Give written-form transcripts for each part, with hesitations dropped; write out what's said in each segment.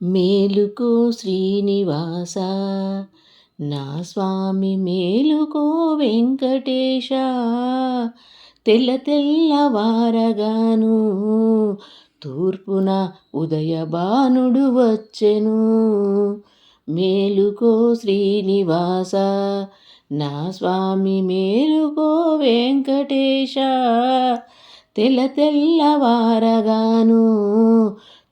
మేలుకో శ్రీనివాస నా స్వామి మేలుకో వెంకటేశ తెల్లవారగాను తూర్పున ఉదయభానుడు వచ్చెను. మేలుకో శ్రీనివాస నా స్వామి మేలుకో వెంకటేశ తెల్లవారగాను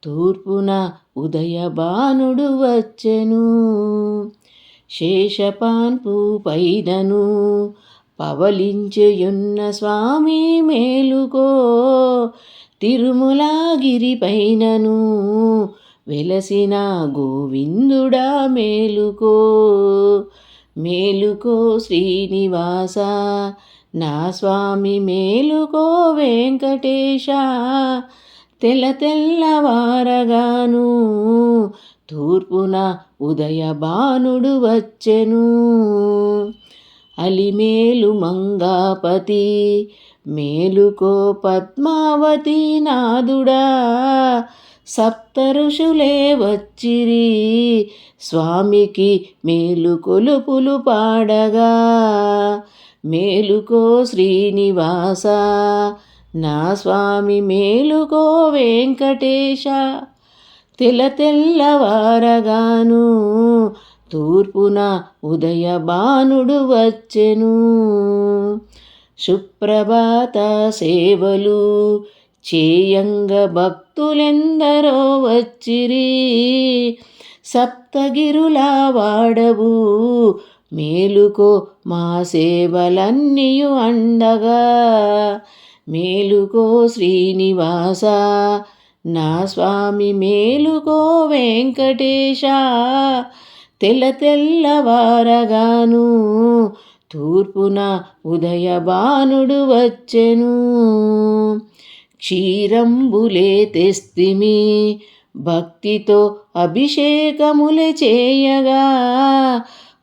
తూర్పున ఉదయభానుడు వచ్చెను. శేషపాన్పు పైనను పవలించెయున్న స్వామి మేలుకో తిరుమలగిరి పైనను వెలసిన గోవిందుడా మేలుకో. మేలుకో శ్రీనివాస నా స్వామి మేలుకో వెంకటేశ తెల్లవారగాను తూర్పున ఉదయభానుడు వచ్చెను. అలిమేలు మంగాపతి మేలుకో పద్మావతి నాదుడా సప్త ఋషులే వచ్చిరి స్వామికి మేలు కొలుపులు పాడగా. మేలుకో శ్రీనివాస నా స్వామి మేలుకో వెంకటేశ తెల్లవారగాను తూర్పున ఉదయభానుడు వచ్చెను. సుప్రభాత సేవలు చేయంగ భక్తులెందరో వచ్చిరి సప్తగిరుల వాడవు మేలుకో మా సేవలన్నీయు అండగా. మేలుకో శ్రీనివాస నా స్వామి మేలుకో వెంకటేశ తెల్లవారగాను తూర్పున ఉదయభానుడు వచ్చెను. క్షీరంబులే తెస్తిమి భక్తితో అభిషేకములే చేయగా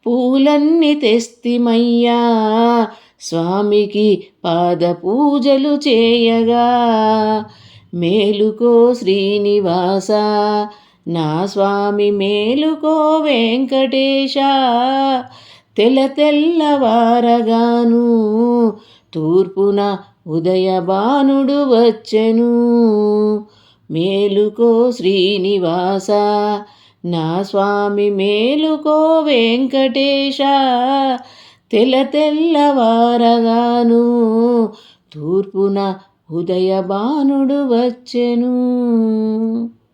పూలన్నీ తెస్తిమయ్యా స్వామికి పాద పూజలు చేయగా. మేలుకో శ్రీనివాస నా స్వామి మేలుకో వెంకటేశ తెల్లవారగాను తూర్పున ఉదయభానుడు వచ్చెను. మేలుకో శ్రీనివాస నా స్వామి మేలుకో వెంకటేశ తెల్లవారగాను తూర్పున ఉదయభానుడు వచ్చెను.